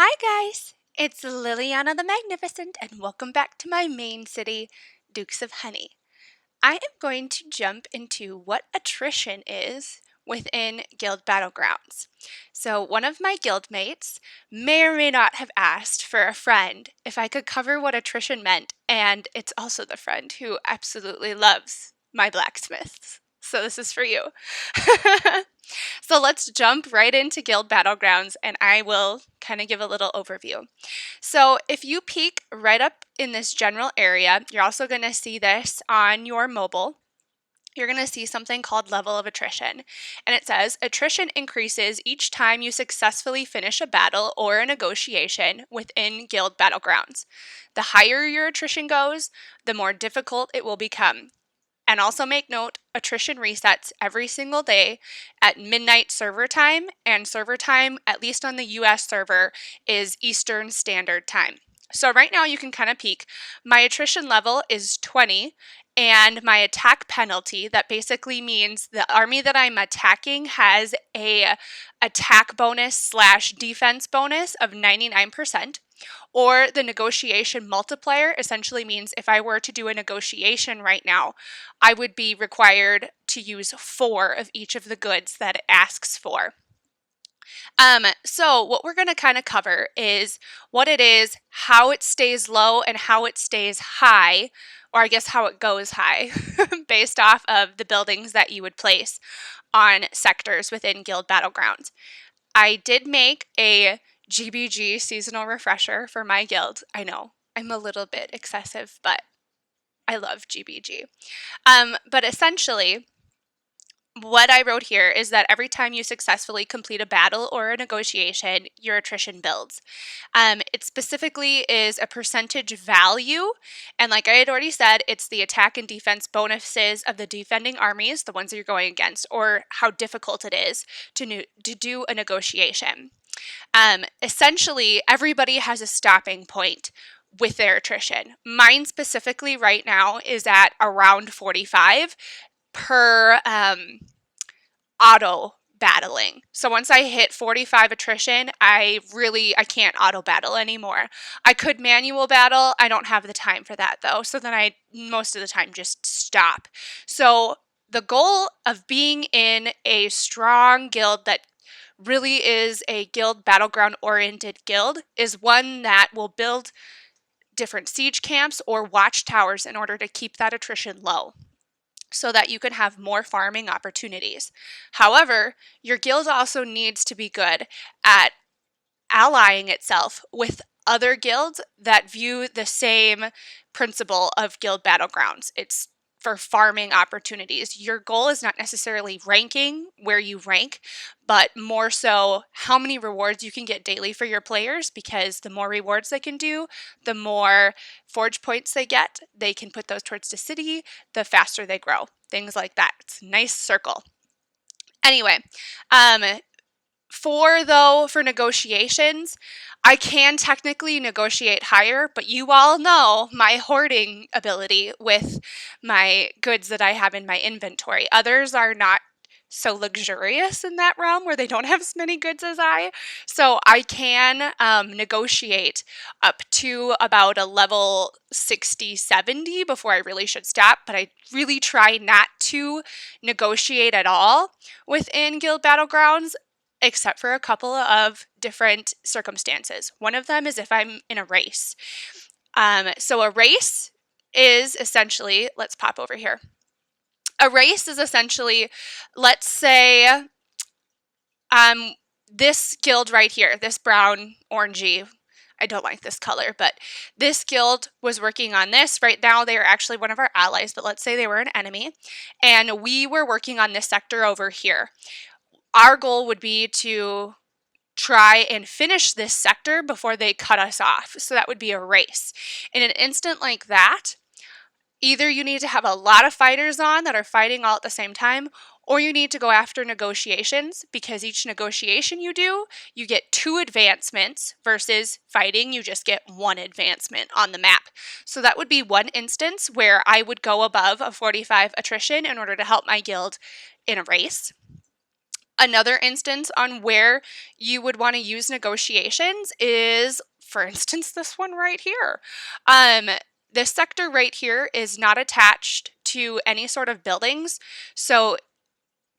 Hi guys, it's Liliana the Magnificent and welcome back to my main city, Dukes of Honey. I am going to jump into what attrition is within Guild Battlegrounds. So one of my guildmates may or may not have asked for a friend if I could cover what attrition meant, and it's also the friend who absolutely loves my blacksmiths. So this is for you. So let's jump right into Guild Battlegrounds and I will kind of give a little overview. So if you peek right up in this general area, you're also going to see this on your mobile. You're going to see something called level of attrition. And it says attrition increases each time you successfully finish a battle or a negotiation within Guild Battlegrounds. The higher your attrition goes, the more difficult it will become. And also make note, attrition resets every single day at midnight server time, and server time, at least on the US server, is Eastern Standard Time. So right now you can kind of peek. My attrition level is 20, and my attack penalty, that basically means the army that I'm attacking has a attack bonus slash defense bonus of 99%. Or the negotiation multiplier essentially means if I were to do a negotiation right now, I would be required to use 4 of each of the goods that it asks for. So what we're going to kind of cover is what it is, how it stays low, and how it stays high, or I guess how it goes high, based off of the buildings that you would place on sectors within Guild Battlegrounds. I did make a GBG seasonal refresher for my guild. I know, I'm a little bit excessive, but I love GBG. But essentially, what I wrote here is that every time you successfully complete a battle or a negotiation, your attrition builds. It specifically is a percentage value, and like I had already said, it's the attack and defense bonuses of the defending armies, the ones that you're going against, or how difficult it is to do a negotiation. Essentially, everybody has a stopping point with their attrition. Mine specifically right now is at around 45 per auto battling. So once I hit 45 attrition, I can't auto battle anymore. I could manual battle. I don't have the time for that though. So then I most of the time just stop. So the goal of being in a strong guild that really is a guild battleground oriented guild is one that will build different siege camps or watchtowers in order to keep that attrition low so that you can have more farming opportunities. However, your guild also needs to be good at allying itself with other guilds that view the same principle of guild battlegrounds. It's for farming opportunities. Your goal is not necessarily ranking where you rank, but more so how many rewards you can get daily for your players, because the more rewards they can do, the more forge points they get. They can put those towards the city, the faster they grow. Things like that. It's a nice circle. Anyway, for negotiations, I can technically negotiate higher, but you all know my hoarding ability with my goods that I have in my inventory. Others are not so luxurious in that realm where they don't have as many goods as I. So I can negotiate up to about a level 60, 70 before I really should stop, but I really try not to negotiate at all within Guild Battlegrounds, except for a couple of different circumstances. One of them is if I'm in a race. So a race is essentially, let's pop over here. A race is essentially, let's say, this guild right here, this brown, orangey, I don't like this color, but this guild was working on this. Right now, they are actually one of our allies, but let's say they were an enemy, and we were working on this sector over here. Our goal would be to try and finish this sector before they cut us off. So that would be a race. In an instant like that, either you need to have a lot of fighters on that are fighting all at the same time, or you need to go after negotiations, because each negotiation you do, you get 2 advancements versus fighting, you just get 1 advancement on the map. So that would be one instance where I would go above a 45 attrition in order to help my guild in a race. Another instance on where you would want to use negotiations is, for instance, this one right here. This sector right here is not attached to any sort of buildings. So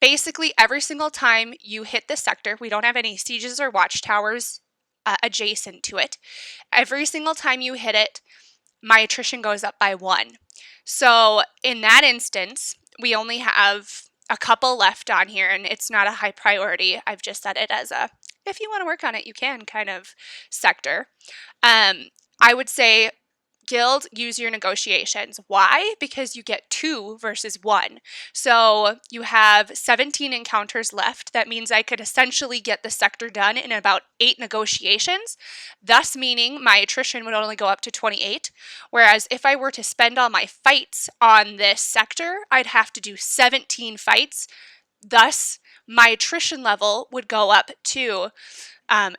basically, every single time you hit this sector, we don't have any sieges or watchtowers adjacent to it. Every single time you hit it, my attrition goes up by 1. So in that instance, we only have a couple left on here, and it's not a high priority. I've just set it as a, if you want to work on it, you can kind of sector. I would say, Guild, use your negotiations. Why? Because you get 2 versus 1. So you have 17 encounters left. That means I could essentially get the sector done in about 8 negotiations, thus meaning my attrition would only go up to 28. Whereas if I were to spend all my fights on this sector, I'd have to do 17 fights. Thus, my attrition level would go up to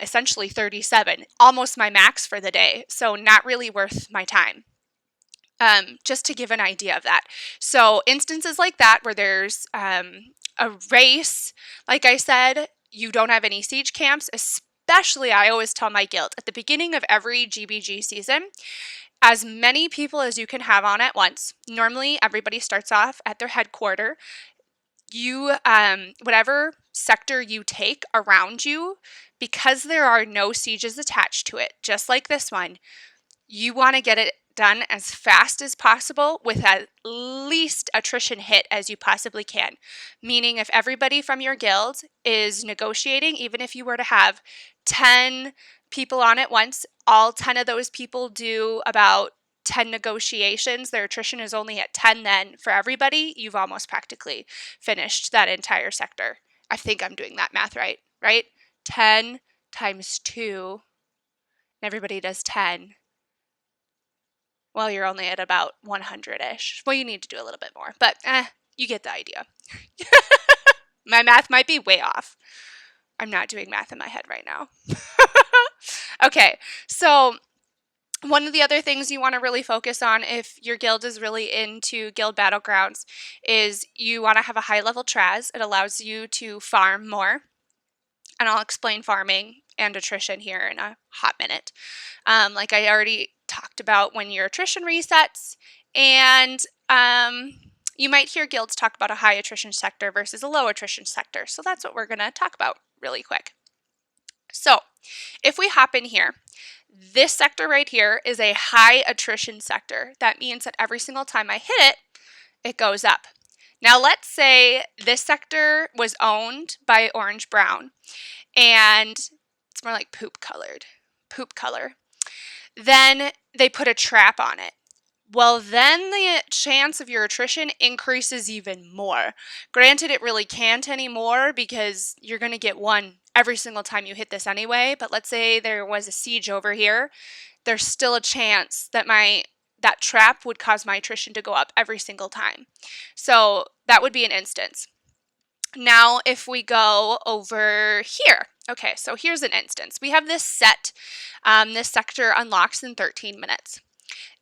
essentially 37, almost my max for the day. So not really worth my time. Just to give an idea of that. So instances like that where there's a race, like I said, you don't have any siege camps, especially I always tell my guild at the beginning of every GBG season, as many people as you can have on at once. Normally everybody starts off at their headquarters. You, whatever sector you take around you, because there are no sieges attached to it, just like this one, you want to get it done as fast as possible with at least attrition hit as you possibly can. Meaning if everybody from your guild is negotiating, even if you were to have 10 people on at once, all 10 of those people do about 10 negotiations, their attrition is only at 10, then for everybody, you've almost practically finished that entire sector. I think I'm doing that math right? 10 times 2, and everybody does 10. Well, you're only at about 100-ish. Well, you need to do a little bit more, but you get the idea. My math might be way off. I'm not doing math in my head right now. Okay, so one of the other things you want to really focus on if your guild is really into Guild Battlegrounds is you want to have a high level Traz. It allows you to farm more. And I'll explain farming and attrition here in a hot minute. Like I already talked about when your attrition resets, and you might hear guilds talk about a high attrition sector versus a low attrition sector. So that's what we're going to talk about really quick. So if we hop in here, this sector right here is a high attrition sector. That means that every single time I hit it, it goes up. Now let's say this sector was owned by Orange Brown, and it's more like poop color. Then they put a trap on it. Well, then the chance of your attrition increases even more. Granted, it really can't anymore because you're going to get 1 every single time you hit this anyway. But let's say there was a siege over here. There's still a chance that that trap would cause my attrition to go up every single time. So that would be an instance. Now, if we go over here, okay, so here's an instance. We have this set. This sector unlocks in 13 minutes.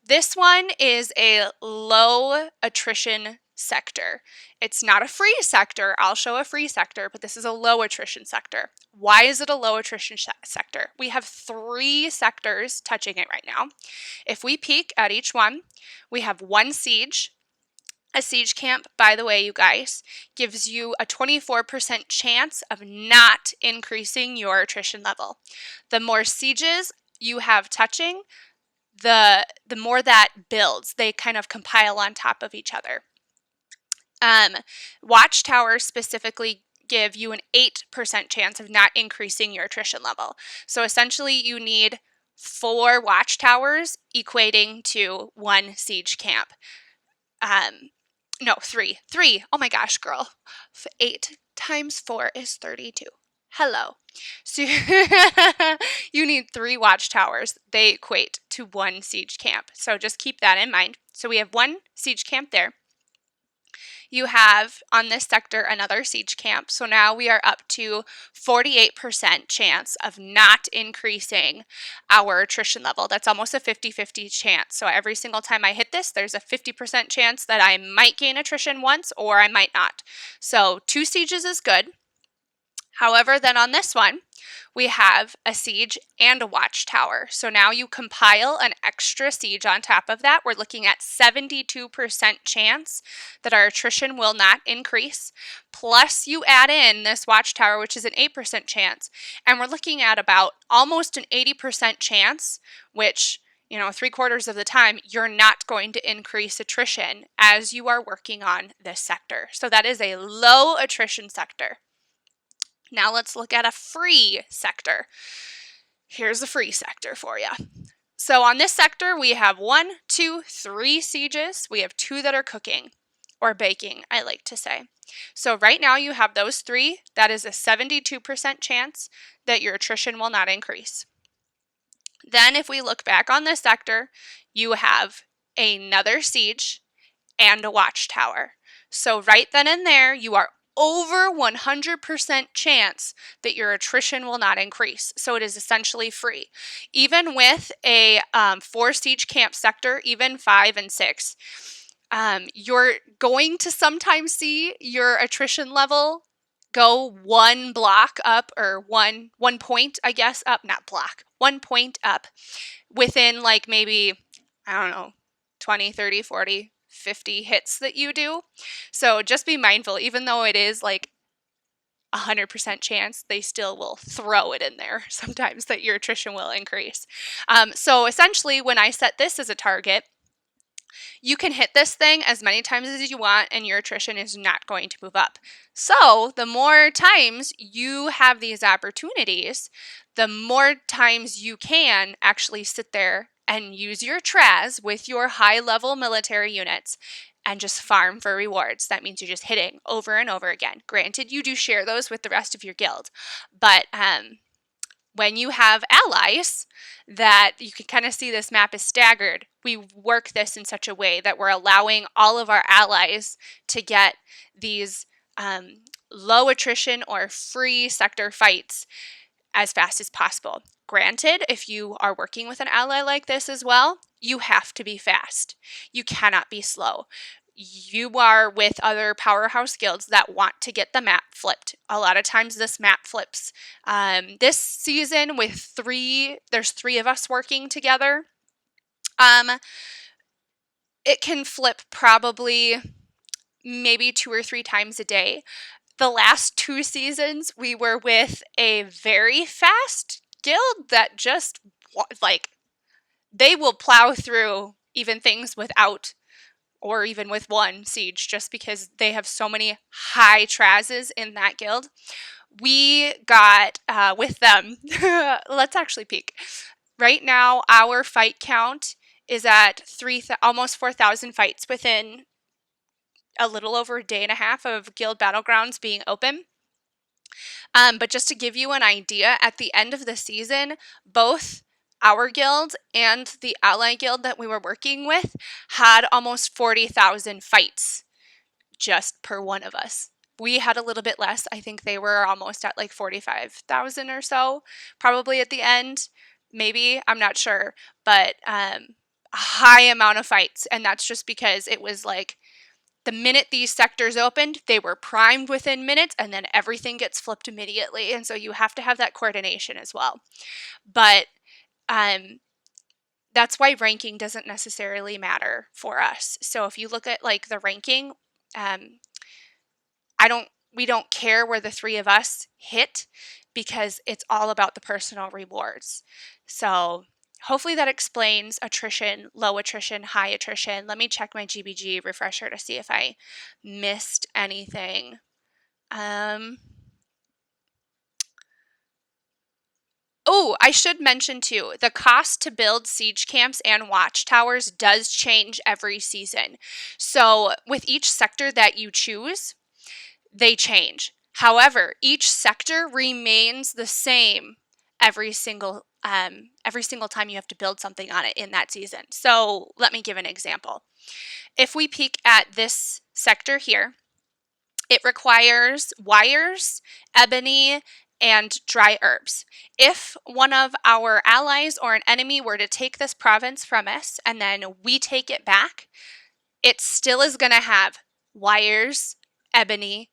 This one is a low attrition sector. It's not a free sector. I'll show a free sector, but this is a low attrition sector. Why is it a low attrition sector? We have 3 sectors touching it right now. If we peek at each one, we have 1 siege. A siege camp, by the way, you guys, gives you a 24% chance of not increasing your attrition level. The more sieges you have touching, the more that builds. They kind of compile on top of each other. Watchtowers specifically give you an 8% chance of not increasing your attrition level. So essentially you need 4 watchtowers equating to 1 siege camp. No, 3. 3. Oh my gosh, girl. 8 times 4 is 32. Hello. So you need 3 watchtowers. They equate to 1 siege camp. So just keep that in mind. So we have 1 siege camp there. You have on this sector another siege camp. So now we are up to 48% chance of not increasing our attrition level. That's almost a 50-50 chance. So every single time I hit this, there's a 50% chance that I might gain attrition once or I might not. So 2 sieges is good. However, then on this one, we have a siege and a watchtower. So now you compile an extra siege on top of that. We're looking at 72% chance that our attrition will not increase. Plus you add in this watchtower, which is an 8% chance. And we're looking at about almost an 80% chance, which, 3/4 of the time, you're not going to increase attrition as you are working on this sector. So that is a low attrition sector. Now let's look at a free sector. Here's a free sector for you. So on this sector, we have 1, 2, 3 sieges. We have 2 that are cooking or baking, I like to say. So right now you have those 3. That is a 72% chance that your attrition will not increase. Then if we look back on this sector, you have another siege and a watchtower. So right then and there, you are over 100% chance that your attrition will not increase. So it is essentially free. Even with a 4 siege camp sector, even 5 and 6, you're going to sometimes see your attrition level go 1 block up, or one point, I guess, up, not block, 1 point up within like maybe, I don't know, 20, 30, 40, 50 hits that you do. So just be mindful, even though it is like 100% chance, they still will throw it in there sometimes that your attrition will increase. So essentially, when I set this as a target, you can hit this thing as many times as you want and your attrition is not going to move up. So the more times you have these opportunities, the more times you can actually sit there and use your Traz with your high-level military units and just farm for rewards. That means you're just hitting over and over again. Granted, you do share those with the rest of your guild, but when you have allies that you can kind of see this map is staggered, we work this in such a way that we're allowing all of our allies to get these low attrition or free sector fights as fast as possible. Granted, if you are working with an ally like this as well, you have to be fast. You cannot be slow. You are with other powerhouse guilds that want to get the map flipped. A lot of times this map flips. This season with there's 3 of us working together. It can flip probably maybe 2 or 3 times a day. The last 2 seasons, we were with a very fast guild that just, they will plow through even things without, or even with 1 siege, just because they have so many high Trazes in that guild. We got, with them, let's actually peek. Right now, our fight count is at almost 4,000 fights within a little over a day and a half of Guild Battlegrounds being open. But just to give you an idea, at the end of the season, both our guild and the ally guild that we were working with had almost 40,000 fights just per one of us. We had a little bit less. I think they were almost at like 45,000 or so, probably at the end. Maybe, I'm not sure, but a high amount of fights. And that's just because it was like the minute these sectors opened, they were primed within minutes, and then everything gets flipped immediately. And so you have to have that coordination as well. But that's why ranking doesn't necessarily matter for us. So if you look at like the ranking, we don't care where the 3 of us hit, because it's all about the personal rewards. So hopefully that explains attrition, low attrition, high attrition. Let me check my GBG refresher to see if I missed anything. Oh, I should mention too, the cost to build siege camps and watchtowers does change every season. So with each sector that you choose, they change. However, each sector remains the same every single time you have to build something on it in that season. So let me give an example. If we peek at this sector here, it requires wires, ebony, and dry herbs. If one of our allies or an enemy were to take this province from us and then we take it back, it still is going to have wires, ebony,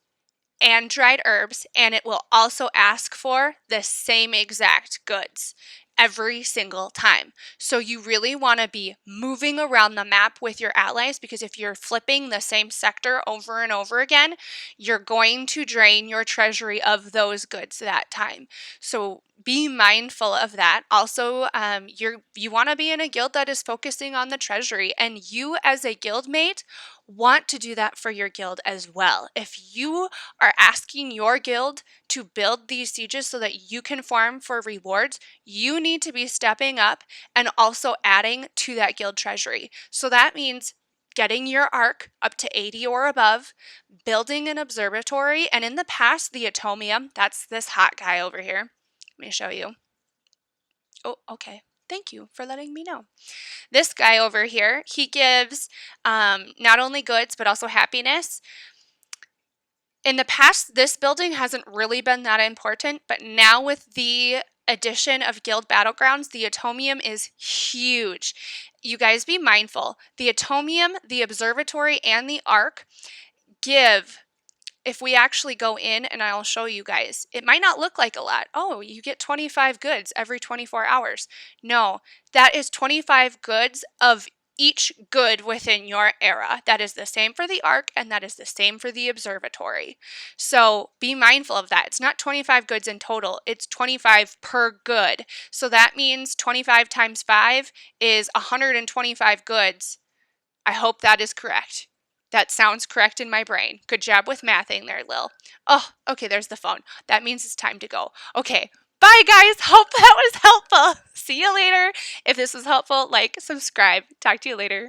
and dried herbs, and it will also ask for the same exact goods every single time. So you really want to be moving around the map with your allies, because if you're flipping the same sector over and over again, you're going to drain your treasury of those goods that time. So be mindful of that. Also, you want to be in a guild that is focusing on the treasury, and you as a guildmate want to do that for your guild as well. If you are asking your guild to build these sieges so that you can farm for rewards, you need to be stepping up and also adding to that guild treasury. So that means getting your arc up to 80 or above, building an observatory, and in the past, the atomium, that's this hot guy over here. Let me show you. Oh, okay. Thank you for letting me know. This guy over here, he gives not only goods, but also happiness. In the past, this building hasn't really been that important, but now with the addition of Guild Battlegrounds, the atomium is huge. You guys be mindful. The atomium, the observatory, and the arc give, if we actually go in and I'll show you guys, it might not look like a lot. Oh, you get 25 goods every 24 hours. No, that is 25 goods of each good within your era. That is the same for the arc, and that is the same for the observatory. So be mindful of that. It's not 25 goods in total, it's 25 per good. So that means 25 times 5 is 125 goods. I hope that is correct. That sounds correct in my brain. Good job with mathing there, Lil. Oh, okay, there's the phone. That means it's time to go. Okay, bye guys. Hope that was helpful. See you later. If this was helpful, like, subscribe. Talk to you later.